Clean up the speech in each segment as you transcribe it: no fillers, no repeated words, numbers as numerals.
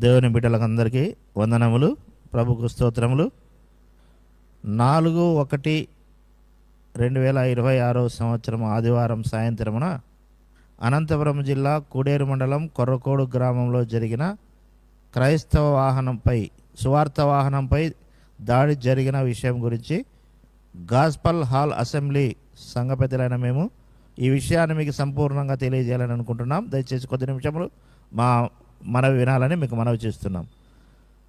దేవుని బిడ్డలందరికీ వందనములు, ప్రభుకు స్తోత్రములు. 4/1/2026 సంవత్సరం ఆదివారం సాయంత్రమున అనంతపురం జిల్లా కూడేరు మండలం కొర్రకోడు గ్రామంలో జరిగిన క్రైస్తవ వాహనంపై, సువార్త వాహనంపై దాడి జరిగిన విషయం గురించి గాస్పల్ హాల్ అసెంబ్లీ సంఘ పెద్దలైన మేము ఈ విషయాన్ని మీకు సంపూర్ణంగా తెలియజేయాలని అనుకుంటున్నాం. దయచేసి కొద్ది నిమిషములు మనవి వినాలని మీకు మనవి చేస్తున్నాం.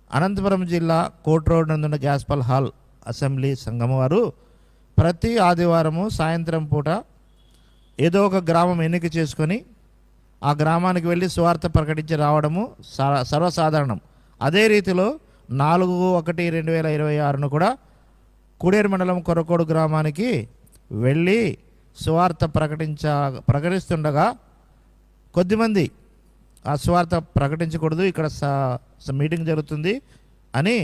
అనంతపురం జిల్లా కోట్ రోడ్ నందున్న గాస్పల్ హాల్ అసెంబ్లీ సంఘం వారు ప్రతి ఆదివారము సాయంత్రం పూట ఏదో ఒక గ్రామం ఎన్నిక చేసుకొని ఆ గ్రామానికి వెళ్ళి సువార్త ప్రకటించి రావడము సర్వసాధారణం. అదే రీతిలో 4/1/2026 కూడా కూడేరు మండలం కొర్రకోడు గ్రామానికి వెళ్ళి సువార్త ప్రకటిస్తుండగా కొద్దిమంది ఆ సువార్త ప్రకటించకూడదు, ఇక్కడ మీటింగ్ జరుగుతుంది అని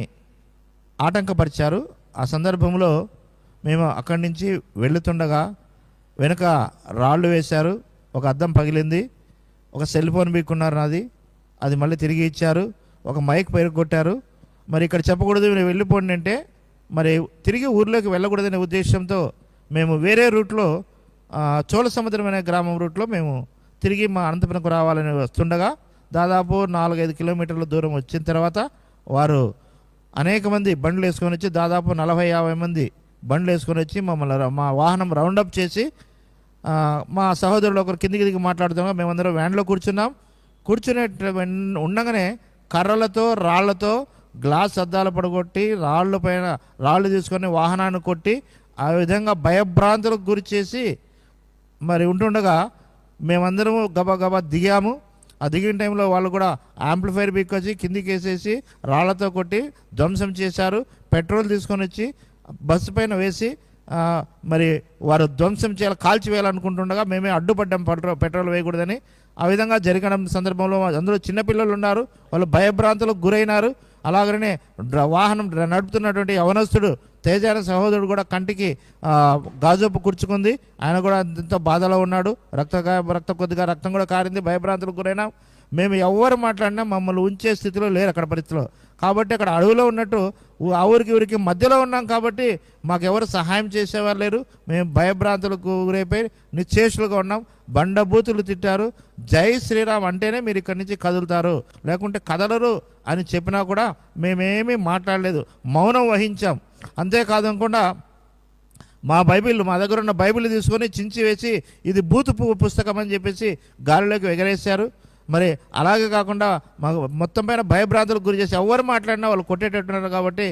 ఆటంకపరిచారు. ఆ సందర్భంలో మేము అక్కడి నుంచి వెళుతుండగా వెనుక రాళ్ళు వేశారు, ఒక అద్దం పగిలింది, ఒక సెల్ ఫోన్ బీక్కున్నారు నాది, అది మళ్ళీ తిరిగి ఇచ్చారు, ఒక మైక్ పెరుగొట్టారు. మరి ఇక్కడ చెప్పకూడదు, మీరు వెళ్ళిపోండి అంటే మరి తిరిగి ఊర్లోకి వెళ్ళకూడదనే ఉద్దేశంతో మేము వేరే రూట్లో చోళ సముద్రం అనే గ్రామం రూట్లో మేము తిరిగి మా అనంతపురంకు రావాలని వస్తుండగా దాదాపు 4-5 కిలోమీటర్ల దూరం వచ్చిన తర్వాత వారు అనేక మంది బండ్లు వేసుకొని వచ్చి, దాదాపు 40-50 మంది బండ్లు వేసుకొని వచ్చి మమ్మల్ని మా వాహనం రౌండప్ చేసి మా సహోదరులు ఒకరు కిందికి మాట్లాడుతున్నాం. మేమందరం వ్యాన్లో కూర్చునే ఉండగానే కర్రలతో రాళ్లతో గ్లాస్ అద్దాలు పడగొట్టి రాళ్ళు తీసుకొని వాహనాన్ని కొట్టి ఆ విధంగా భయభ్రాంతులకు గురి చేసి మరి ఉంటుండగా మేమందరము గబగబా దిగాము. ఆ దిగిన టైంలో వాళ్ళు కూడా యాంప్లిఫైర్ బీక్కొచ్చి కిందికి వేసేసి రాళ్లతో కొట్టి ధ్వంసం చేశారు. పెట్రోల్ తీసుకొని వచ్చి బస్సు పైన వేసి మరి వారు ధ్వంసం కాల్చివేయాలనుకుంటుండగా మేమే అడ్డుపడ్డాం పెట్రోల్ వేయకూడదని. ఆ విధంగా జరగడం సందర్భంలో అందులో చిన్నపిల్లలు ఉన్నారు, వాళ్ళు భయభ్రాంతులకు గురైనారు. అలాగనే వాహనం నడుపుతున్నటువంటి యవనస్తుడు తేజాన సహోదరుడు కూడా కంటికి గాజోపు కూర్చుకుంది, ఆయన కూడా ఎంతో బాధలో ఉన్నాడు. కొద్దిగా రక్తం కూడా కారింది, భయభ్రాంతులకు గురైనా. మేము ఎవరు మాట్లాడినా మమ్మల్ని ఉంచే స్థితిలో లేరు అక్కడ పరిస్థితిలో. కాబట్టి అక్కడ అడవిలో ఉన్నట్టు ఆ ఊరికి మధ్యలో ఉన్నాం కాబట్టి మాకెవరు సహాయం చేసేవారు లేరు. మేము భయభ్రాంతులకు గురైపోయి నిశ్చేషులుగా ఉన్నాం. బండబూతులు తిట్టారు. జై శ్రీరామ్ అంటేనే మీరు ఇక్కడి నుంచి కదులుతారు, లేకుంటే కదలరు అని చెప్పినా కూడా మేమేమీ మాట్లాడలేదు, మౌనం వహించాం. అంతేకాదనుకుండా మా దగ్గర ఉన్న బైబిల్ తీసుకొని చించి వేసి ఇది బూతు పుస్తకం అని చెప్పేసి గాలిలోకి ఎగరేశారు. మరి అలాగే కాకుండా మొత్తం పైన భయభ్రాంతులకు గురి చేసి ఎవరు మాట్లాడినా వాళ్ళు కొట్టేటట్టున్నారు. కాబట్టి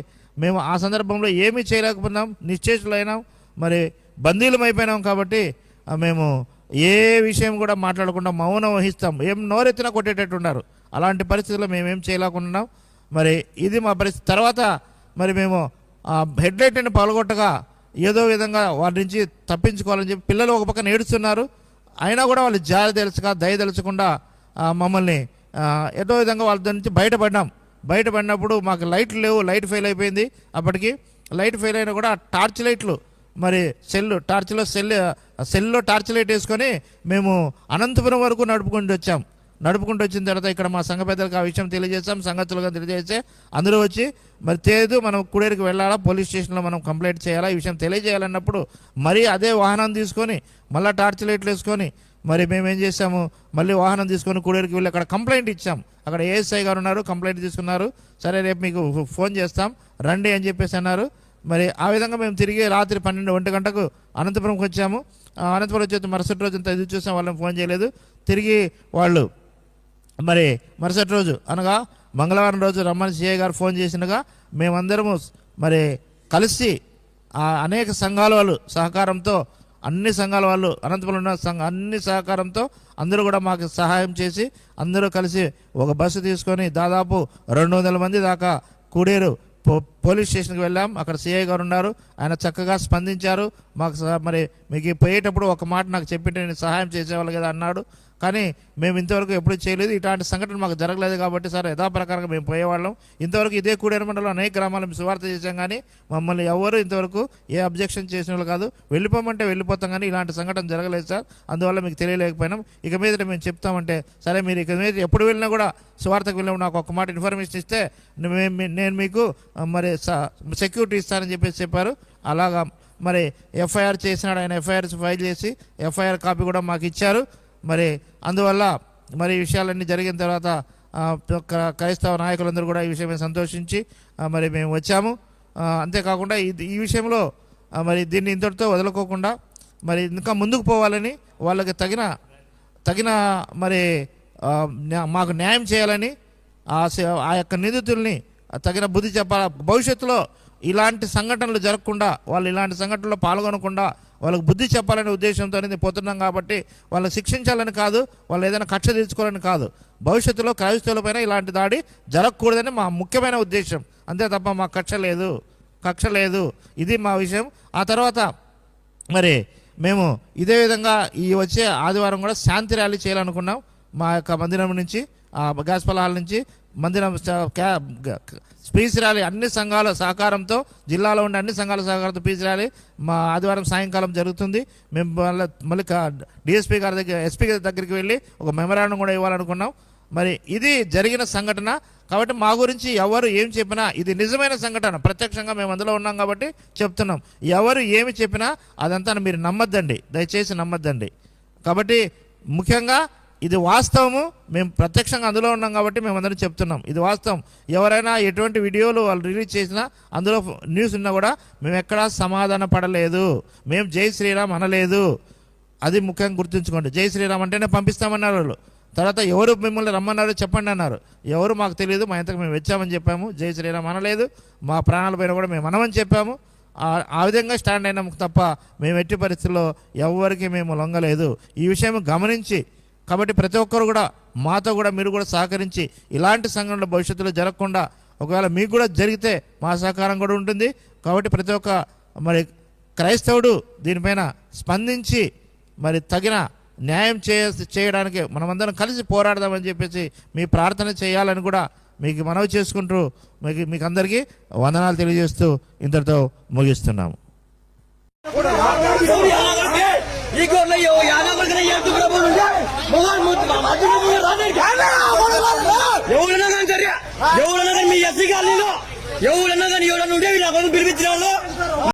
మేము ఆ సందర్భంలో ఏమీ చేయలేకపోయినాం, నిశ్చేషులైనాం, మరి బందీలం అయిపోయినాం. కాబట్టి మేము ఏ విషయం కూడా మాట్లాడకుండా మౌనం వహిస్తాం. ఏం నోరెత్తినా కొట్టేటట్టున్నారు. అలాంటి పరిస్థితుల్లో మేమేం చేయలేకున్నాం. మరి ఇది మా పరిస్థితి. తర్వాత మరి మేము హెడ్లైట్ని పాల్గొట్టగా ఏదో విధంగా వారి నుంచి తప్పించుకోవాలని చెప్పి పిల్లలు ఒక పక్కన ఏడుస్తున్నారు. అయినా కూడా వాళ్ళు జాలి దయ తెలుచకుండా మమ్మల్ని ఏదో విధంగా వాళ్ళ నుంచి బయటపడినప్పుడు మాకు లైట్లు లేవు, లైట్ ఫెయిల్ అయిపోయింది. అప్పటికి లైట్ ఫెయిల్ అయినా కూడా టార్చ్ లైట్లు మరి సెల్లో టార్చ్ లైట్ వేసుకొని మేము అనంతపురం వరకు నడుపుకుంటూ వచ్చిన తర్వాత ఇక్కడ మా సంఘ పెద్దలకు ఆ విషయం తెలియజేస్తాం. సంగతులుగా తెలియజేస్తే అందరూ వచ్చి మరి మనం కూడేరుకి వెళ్ళాలా, పోలీస్ స్టేషన్లో మనం కంప్లైంట్ చేయాలా, ఈ విషయం తెలియజేయాలన్నప్పుడు మరి అదే వాహనం తీసుకొని మళ్ళీ టార్చ్ లైట్లు వేసుకొని మరి మేమేం చేసాము, మళ్ళీ వాహనం తీసుకొని కూడేరుకి వెళ్ళి అక్కడ కంప్లైంట్ ఇచ్చాం. అక్కడ ఏఎస్ఐ గారు ఉన్నారు, కంప్లైంట్ తీసుకున్నారు. సరే రేపు మీకు ఫోన్ చేస్తాం రండి అని చెప్పేసి అన్నారు. మరి ఆ విధంగా మేము తిరిగి రాత్రి 12-1 గంటకు అనంతపురంకి వచ్చాము. అనంతపురం వచ్చి మరుసటి రోజు అంతా ఎదురు చూసాం, వాళ్ళని ఫోన్ చేయలేదు. తిరిగి వాళ్ళు మరి మరుసటి రోజు అనగా మంగళవారం రోజు రమ్మని సిఐ గారు ఫోన్ చేసినగా మేమందరము మరి కలిసి అనేక సంఘాల వాళ్ళు సహకారంతో, అన్ని సంఘాల వాళ్ళు అనంతపురం ఉన్న అన్ని సహకారంతో అందరూ కూడా మాకు సహాయం చేసి అందరూ కలిసి ఒక బస్సు తీసుకొని దాదాపు 200 మంది దాకా కూడేరు పోలీస్ స్టేషన్కి వెళ్ళాం. అక్కడ సిఐ గారు ఉన్నారు, ఆయన చక్కగా స్పందించారు. మాకు మరి మీకు పోయేటప్పుడు ఒక మాట నాకు చెప్పింటే నేను సహాయం చేసేవాళ్ళు కదా అన్నాడు. కానీ మేము ఇంతవరకు ఎప్పుడు చేయలేదు, ఇట్లాంటి సంఘటన మాకు జరగలేదు కాబట్టి సార్ యథాప్రకారంగా మేము పోయేవాళ్ళం. ఇంతవరకు ఇదే కూడేరు మండలం అనేక గ్రామాలను సువార్త చేశాం, కానీ మమ్మల్ని ఎవరు ఇంతవరకు ఏ అబ్జెక్షన్ చేసిన వాళ్ళు కాదు. వెళ్ళిపోమంటే వెళ్ళిపోతాం, కానీ ఇలాంటి సంఘటన జరగలేదు సార్, అందువల్ల మీకు తెలియలేకపోయినాం. ఇక మీద మేము చెప్తామంటే సరే, మీరు ఇక మీద ఎప్పుడు వెళ్ళినా కూడా సువార్తకు వెళ్ళినప్పుడు నాకు ఒక మాట ఇన్ఫర్మేషన్ ఇస్తే నేను మీకు మరి సెక్యూరిటీ ఇస్తానని చెప్పారు. అలాగా మరి ఎఫ్ఐఆర్ చేసినాడు ఆయన, ఎఫ్ఐఆర్ ఫైల్ చేసి ఎఫ్ఐఆర్ కాపీ కూడా మాకు ఇచ్చారు. మరి అందువల్ల మరి ఈ విషయాలన్నీ జరిగిన తర్వాత క్రైస్తవ నాయకులందరూ కూడా ఈ విషయమే సంతోషించి మరి మేము వచ్చాము. అంతేకాకుండా ఈ విషయంలో మరి దీన్ని ఇంతటితో వదులుకోకుండా మరి ఇంకా ముందుకు పోవాలని, వాళ్ళకి తగిన మరి మాకు న్యాయం చేయాలని, ఆ యొక్క నిందితుల్ని తగిన బుద్ధి చెప్పాలి. భవిష్యత్తులో ఇలాంటి సంఘటనలు జరగకుండా, వాళ్ళు ఇలాంటి సంఘటనలో పాల్గొనకుండా వాళ్ళకు బుద్ధి చెప్పాలనే ఉద్దేశంతో పోతున్నాం. కాబట్టి వాళ్ళని శిక్షించాలని కాదు, వాళ్ళు ఏదైనా కక్ష తీర్చుకోవాలని కాదు, భవిష్యత్తులో క్రైస్తవులపైన ఇలాంటి దాడి జరగకూడదని మా ముఖ్యమైన ఉద్దేశం. అంతే తప్ప మా కక్ష లేదు. ఇది మా విషయం. ఆ తర్వాత మరి మేము ఇదే విధంగా ఈ వచ్చే ఆదివారం కూడా శాంతి ర్యాలీ చేయాలనుకున్నాం. మా యొక్క మందిరం నుంచి, గాస్పల్ హాల్ నుంచి మందిరం పీస్ ర్యాలీ అన్ని సంఘాల సహకారంతో, జిల్లాలో ఉండే అన్ని సంఘాల సహకారంతో పీస్ ర్యాలీ మా ఆదివారం సాయంకాలం జరుగుతుంది. మేము మళ్ళీ డిఎస్పీ గారి దగ్గర, ఎస్పీ గారి దగ్గరికి వెళ్ళి ఒక మెమరాండం కూడా ఇవ్వాలనుకున్నాం. మరి ఇది జరిగిన సంఘటన కాబట్టి మా గురించి ఎవరు ఏం చెప్పినా ఇది నిజమైన సంఘటన, ప్రత్యక్షంగా మేము అందులో ఉన్నాం కాబట్టి చెప్తున్నాం. ఎవరు ఏమి చెప్పినా అదంతా మీరు నమ్మద్దండి, దయచేసి నమ్మద్దండి. కాబట్టి ముఖ్యంగా ఇది వాస్తవము, మేము ప్రత్యక్షంగా అందులో ఉన్నాం కాబట్టి మేము అందరం చెప్తున్నాం, ఇది వాస్తవం. ఎవరైనా ఎటువంటి వీడియోలు వాళ్ళు రిలీజ్ చేసినా, అందులో న్యూస్ ఉన్నా కూడా మేము ఎక్కడా సమాధాన పడలేదు, మేము జై శ్రీరామ్ అనలేదు. అది ముఖ్యంగా గుర్తుంచుకోండి. జై శ్రీరామ్ అంటేనే పంపిస్తామన్నారు వాళ్ళు. తర్వాత ఎవరు మిమ్మల్ని రమ్మన్నారు చెప్పండి అన్నారు, ఎవరు మాకు తెలియదు, మా ఇంతకు మేము వచ్చామని చెప్పాము, జై శ్రీరామ్ అనలేదు. మా ప్రాణాలపైన కూడా మేము అనమని చెప్పాము. ఆ విధంగా స్టాండ్ అయినాము తప్ప మేము ఎట్టి పరిస్థితుల్లో ఎవరికి మేము లొంగలేదు. ఈ విషయం గమనించి, కాబట్టి ప్రతి ఒక్కరు కూడా మాతో కూడా మీరు కూడా సహకరించి ఇలాంటి సంఘటనలు భవిష్యత్తులో జరగకుండా, ఒకవేళ మీకు కూడా జరిగితే మా సహకారం కూడా ఉంటుంది. కాబట్టి ప్రతి ఒక్క మరి క్రైస్తవుడు దీనిపైన స్పందించి మరి తగిన న్యాయం చేయడానికి మనమందరం కలిసి పోరాడదామని చెప్పేసి మీ ప్రార్థన చేయాలని కూడా మీకు మనవి చేసుకుంటూ మీకు అందరికీ వందనాలు తెలియజేస్తూ ఇంతటితో ముగిస్తున్నాము. ఎవరన్నా కానీ మీ ఎస్సీ కాలనీలో ఎవరన్నా కానీ ఎవరన్నా ఉంటే పిలిపించిన వాళ్ళు